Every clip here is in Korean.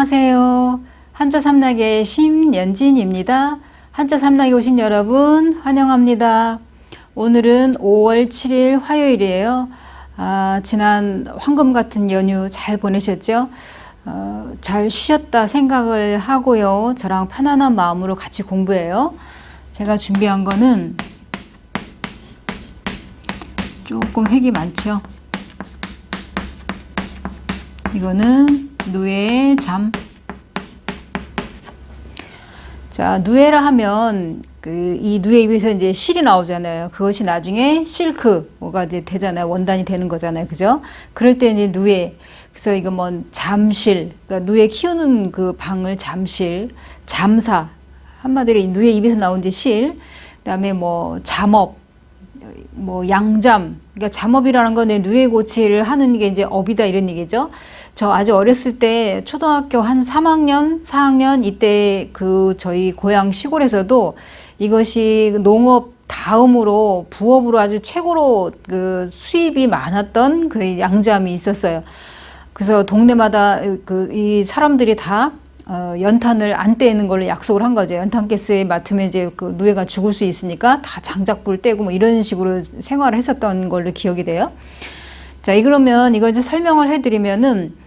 안녕하세요. 한자 삼락의 심연진입니다. 한자 삼락에 오신 여러분 환영합니다. 오늘은 5월 7일 화요일이에요. 지난 황금 같은 연휴 잘 보내셨죠? 잘 쉬셨다 생각을 하고요. 저랑 편안한 마음으로 같이 공부해요. 제가 준비한 거는 조금 획이 많죠? 이거는 누에의 잠. 자, 누에라 하면 이 누에 위에서 이제 실이 나오잖아요. 그것이 나중에 실크가 이제 되잖아요. 원단이 되는 거잖아요. 그죠? 그럴 때 이제 누에. 그래서 이거 뭐 잠실, 그러니까 누에 키우는 그 방을 잠실, 잠사. 한마디로 이 누에 입에서 나온 이제 실. 그다음에 뭐 잠업, 뭐 양잠. 그러니까 잠업이라는 건 누에 고치를 하는 게 이제 업이다 이런 얘기죠. 저 아주 어렸을 때 초등학교 한 3학년, 4학년 이때 저희 고향 시골에서도 이것이 농업 다음으로 부업으로 아주 최고로 수입이 많았던 그 양잠이 있었어요. 그래서 동네마다 이 사람들이 다 연탄을 안 떼는 걸로 약속을 한 거죠. 연탄가스에 맡으면 이제 누에가 죽을 수 있으니까 다 장작불 떼고 뭐 이런 식으로 생활을 했었던 걸로 기억이 돼요. 자, 그러면 이거 이제 설명을 해드리면은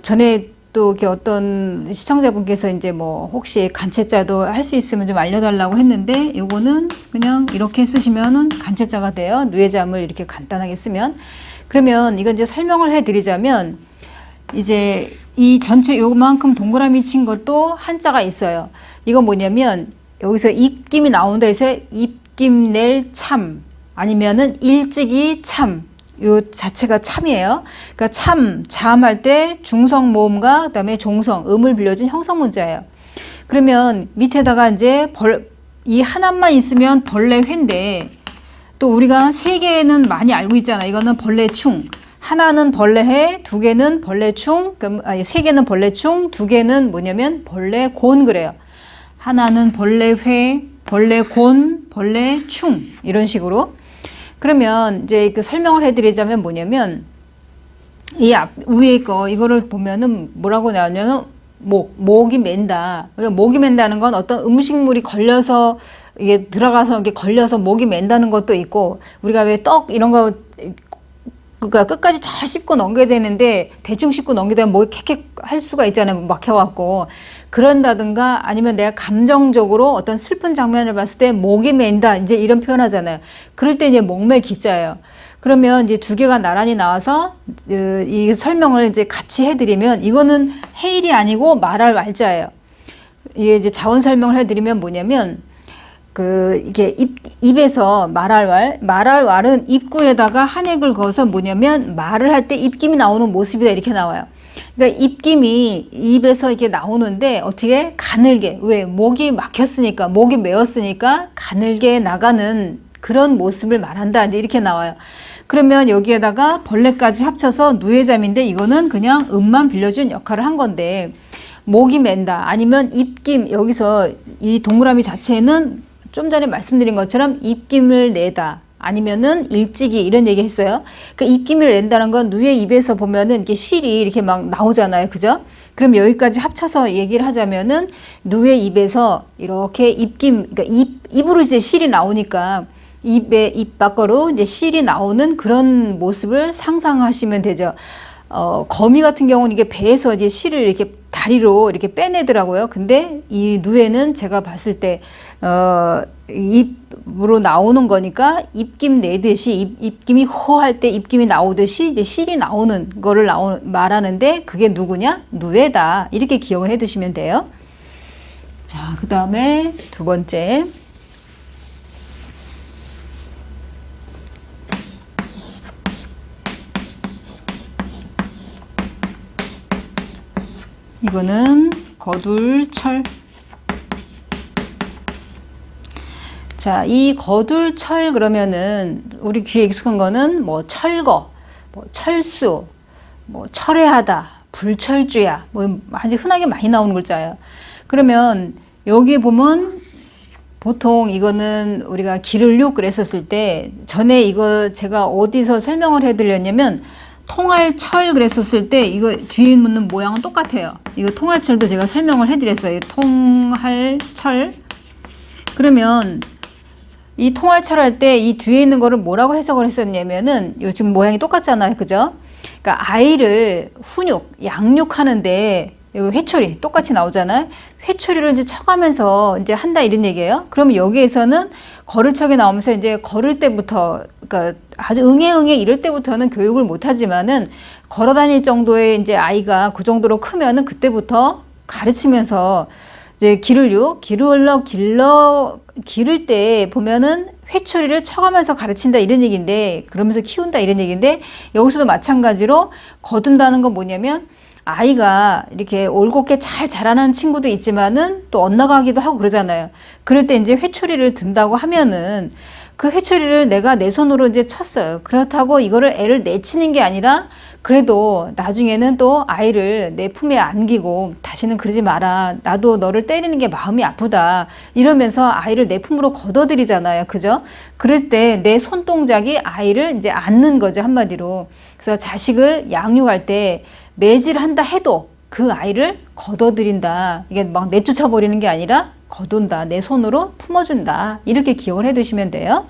전에 또 이렇게 어떤 시청자분께서 이제 뭐 혹시 간체자도 할 수 있으면 좀 알려달라고 했는데, 요거는 그냥 이렇게 쓰시면은 간체자가 돼요. 누에잠을 이렇게 간단하게 쓰면. 그러면 이거 이제 설명을 해드리자면, 이제 이 전체 요만큼 동그라미 친 것도 한자가 있어요. 이건 뭐냐면 여기서 입김이 나온다 해서 입김 낼 참, 아니면은 일찍이 참, 요 자체가 참이에요. 그러니까 참, 잠할 때 중성 모음과 그다음에 종성, 음을 빌려준 형성 문자예요. 그러면 밑에다가 이제 이 하나만 있으면 벌레 회인데, 또 우리가 세 개는 많이 알고 있잖아. 이거는 벌레충. 하나는 벌레해, 두 개는 벌레충, 세 개는 벌레충, 두 개는 뭐냐면 벌레곤 그래요. 하나는 벌레회, 벌레곤, 벌레충 이런 식으로. 그러면 이제 설명을 해드리자면 뭐냐면 이 위에 거 이거를 보면은 뭐라고 나오냐면 목이 맨다. 그러니까 목이 맨다는 건 어떤 음식물이 걸려서 이게 들어가서 이렇게 걸려서 목이 맨다는 것도 있고, 우리가 왜 떡 이런 거 그러니까 끝까지 잘 씹고 넘겨야 되는데 대충 씹고 넘기다 보면 목이 캑캑 할 수가 있잖아요. 막혀갖고. 그런다든가 아니면 내가 감정적으로 어떤 슬픈 장면을 봤을 때 목이 맨다 이제 이런 표현 하잖아요. 그럴 때 이제 목멜 기자예요. 그러면 이제 두 개가 나란히 나와서 이 설명을 이제 같이 해드리면, 이거는 해일이 아니고 말할 말자예요. 이게 이제 자원 설명을 해드리면 뭐냐면 이게 입에서 말할 말은 입구에다가 한획을 그어서 뭐냐면 말을 할 때 입김이 나오는 모습이다 이렇게 나와요. 그러니까 입김이 입에서 이렇게 나오는데 어떻게 가늘게, 왜 목이 막혔으니까, 목이 메었으니까 가늘게 나가는 그런 모습을 말한다 이렇게 나와요. 그러면 여기에다가 벌레까지 합쳐서 누에잠인데, 이거는 그냥 음만 빌려준 역할을 한 건데, 목이 맨다 아니면 입김, 여기서 이 동그라미 자체는 좀 전에 말씀드린 것처럼 입김을 내다 아니면은 일찍이 이런 얘기 했어요. 그 입김을 낸다는 건 누에 입에서 보면은 이렇게 실이 이렇게 막 나오잖아요. 그죠? 그럼 여기까지 합쳐서 얘기를 하자면은 누에 입에서 이렇게 입김, 그러니까 입으로 이제 실이 나오니까 입 밖으로 이제 실이 나오는 그런 모습을 상상하시면 되죠. 거미 같은 경우는 이게 배에서 이제 실을 이렇게 다리로 이렇게 빼내더라고요. 근데 이 누에는 제가 봤을 때, 입으로 나오는 거니까 입김 내듯이 입김이 호할 때 입김이 나오듯이 이제 실이 나오는 거를 말하는데, 그게 누구냐? 누에다. 이렇게 기억을 해 두시면 돼요. 자, 그 다음에 두 번째. 이거는 거둘철. 자, 이 거둘철 그러면은 우리 귀에 익숙한 거는 뭐 철거, 뭐 철수, 뭐 철회하다, 불철주야, 뭐 아주 흔하게 많이 나오는 글자예요. 그러면 여기 보면 보통 이거는 우리가 기를 육 그랬었을 때, 전에 이거 제가 어디서 설명을 해드렸냐면 통할철 그랬었을 때 이거 뒤에 묻는 모양은 똑같아요. 이거 통할철도 제가 설명을 해드렸어요. 통할철. 그러면 이 통할철 할 때 이 뒤에 있는 거를 뭐라고 해석을 했었냐면은 요즘 모양이 똑같잖아요. 그죠? 그러니까 아이를 훈육, 양육하는데 여기 회초리 똑같이 나오잖아요. 회초리를 이제 쳐가면서 이제 한다 이런 얘기예요. 그러면 여기에서는 걸을척이 나오면서 이제 걸을 때부터, 그러니까 아주 응애 이럴 때부터는 교육을 못 하지만은 걸어 다닐 정도의 이제 아이가 그 정도로 크면은 그때부터 가르치면서 이제 기를 때 보면은 회초리를 쳐가면서 가르친다 이런 얘기인데, 그러면서 키운다 이런 얘기인데, 여기서도 마찬가지로 거둔다는 건 뭐냐면 아이가 이렇게 올곧게 잘 자라는 친구도 있지만은 또 엇나가기도 하고 그러잖아요. 그럴 때 이제 회초리를 든다고 하면은 그 회초리를 내가 내 손으로 이제 쳤어요. 그렇다고 이거를 애를 내치는 게 아니라 그래도 나중에는 또 아이를 내 품에 안기고 다시는 그러지 마라. 나도 너를 때리는 게 마음이 아프다. 이러면서 아이를 내 품으로 걷어들이잖아요. 그죠? 그럴 때 내 손동작이 아이를 이제 안는 거죠. 한마디로. 그래서 자식을 양육할 때 매질한다 해도 그 아이를 걷어들인다. 이게 막 내쫓아 버리는 게 아니라 거둔다. 내 손으로 품어준다. 이렇게 기억을 해 두시면 돼요.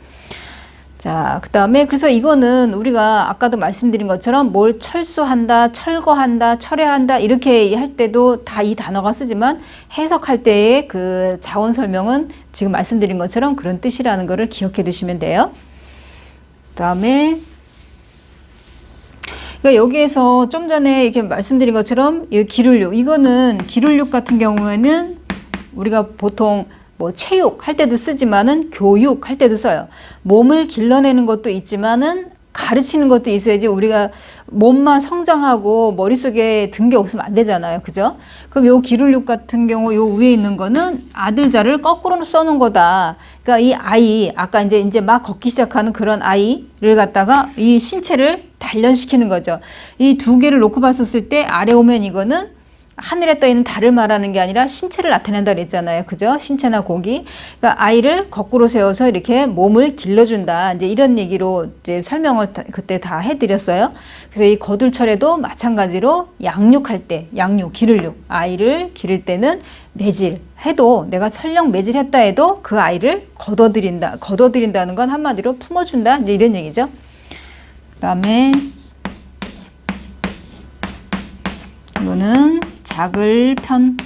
자, 그 다음에 그래서 이거는 우리가 아까도 말씀드린 것처럼 뭘 철수한다, 철거한다, 철회한다 이렇게 할 때도 다 이 단어가 쓰지만 해석할 때의 그 자원 설명은 지금 말씀드린 것처럼 그런 뜻이라는 것을 기억해 두시면 돼요. 그 다음에 그러니까 여기에서 좀 전에 이렇게 말씀드린 것처럼 이 기를육, 이거는 기를육 같은 경우에는 우리가 보통 뭐 체육 할 때도 쓰지만은 교육 할 때도 써요. 몸을 길러내는 것도 있지만은 가르치는 것도 있어야지 우리가 몸만 성장하고 머릿속에 든 게 없으면 안 되잖아요. 그죠? 그럼 요 기를육 같은 경우 요 위에 있는 거는 아들자를 거꾸로 써놓은 거다. 그러니까 이 아이, 아까 이제 막 걷기 시작하는 그런 아이를 갖다가 이 신체를 단련시키는 거죠. 이 두 개를 놓고 봤었을 때 아래 오면 이거는 하늘에 떠 있는 달을 말하는 게 아니라 신체를 나타낸다 그랬잖아요. 그죠? 신체나 고기. 그러니까 아이를 거꾸로 세워서 이렇게 몸을 길러준다. 이제 이런 얘기로 이제 설명을 그때 다 해드렸어요. 그래서 이 거둘철에도 마찬가지로 양육할 때, 기를육. 아이를 기를 때는 매질 해도 내가 설령 매질했다 해도 그 아이를 걷어들인다는 건 한마디로 품어준다. 이제 이런 얘기죠. 그 다음에 이거는 자글편.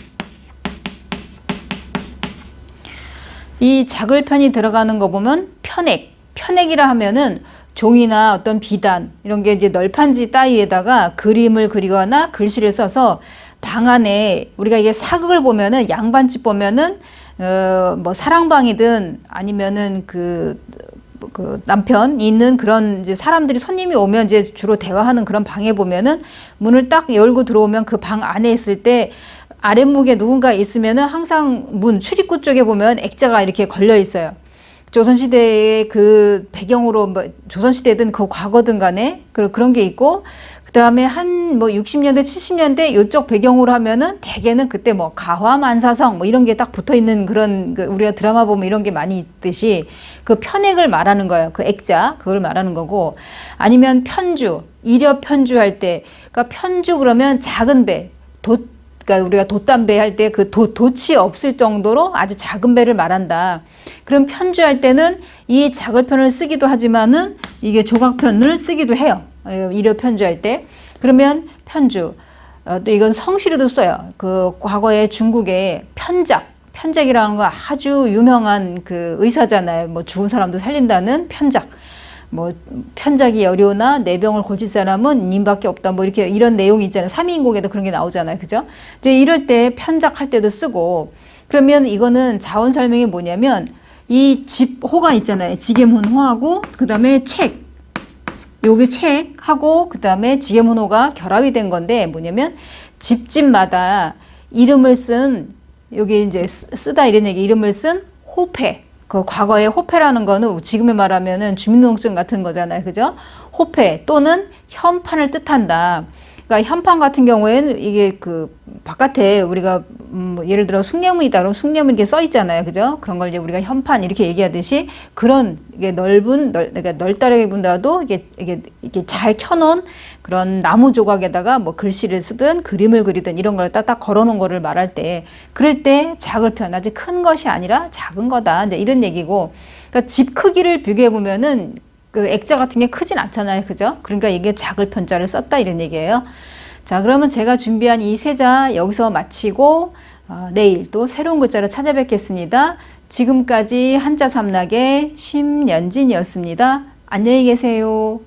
이 자글편이 들어가는 거 보면 편액이라 하면은 종이나 어떤 비단 이런 게 이제 널판지 따위에다가 그림을 그리거나 글씨를 써서 방 안에 우리가 이게 사극을 보면은 양반집 보면은 뭐 사랑방이든 아니면은 그 남편이 있는 그런 이제 사람들이 손님이 오면 이제 주로 대화하는 그런 방에 보면은 문을 딱 열고 들어오면 그 방 안에 있을 때 아랫목에 누군가 있으면은 항상 문 출입구 쪽에 보면 액자가 이렇게 걸려 있어요. 조선시대의 그 배경으로 뭐 조선시대든 그 과거든 간에 그런 게 있고, 그 다음에 한 뭐 60년대, 70년대 요쪽 배경으로 하면은 대개는 그때 뭐 가화만사성 뭐 이런 게 딱 붙어 있는 그런 우리가 드라마 보면 이런 게 많이 있듯이 그 편액을 말하는 거예요. 그 액자, 그걸 말하는 거고, 아니면 편주, 이력 편주할 때, 그러니까 편주 그러면 작은 배, 그러니까 우리가 돛담배 할 때 그 돛이 없을 정도로 아주 작은 배를 말한다. 그럼 편주할 때는 이 자글편을 쓰기도 하지만은 이게 조각편을 쓰기도 해요. 이력 편주할 때. 그러면 편주. 또 이건 성시로도 써요. 그 과거에 중국에 편작이라는 거 아주 유명한 그 의사잖아요. 뭐 죽은 사람도 살린다는 편작. 뭐 편작이 어려우나 내 병을 고칠 사람은 님밖에 없다. 뭐 이렇게 이런 내용이 있잖아요. 삼위인곡에도 그런 게 나오잖아요. 그죠? 이제 이럴 때 편작할 때도 쓰고, 그러면 이거는 자원 설명이 뭐냐면 이 집호가 있잖아요. 지게문호하고 그다음에 여기 책하고 그다음에 지게문호가 결합이 된 건데 뭐냐면 집집마다 이름을 쓴, 여기 이제 쓰다 이런 얘기, 이름을 쓴 호패. 그 과거에 호패라는 거는 지금에 말하면은 주민등록증 같은 거잖아요. 그죠? 호패 또는 현판을 뜻한다. 그러니까 현판 같은 경우에는 이게 그 바깥에 우리가 뭐 예를 들어 숭례문이다 그러면 숭례문 이렇게 써 있잖아요, 그죠? 그런 걸 이제 우리가 현판 이렇게 얘기하듯이 그런 이게 그러니까 넓다라기보다도 이게 잘 켜놓은 그런 나무 조각에다가 뭐 글씨를 쓰든 그림을 그리든 이런 걸 딱 걸어놓은 거를 말할 때, 그럴 때 작을 편, 아주 큰 것이 아니라 작은 거다, 이제 이런 얘기고. 그러니까 집 크기를 비교해 보면은 그 액자 같은 게 크진 않잖아요, 그죠? 그러니까 이게 작을 편자를 썼다 이런 얘기예요. 자, 그러면 제가 준비한 이 세자 여기서 마치고 내일 또 새로운 글자로 찾아뵙겠습니다. 지금까지 한자 삼락의 심연진이었습니다. 안녕히 계세요.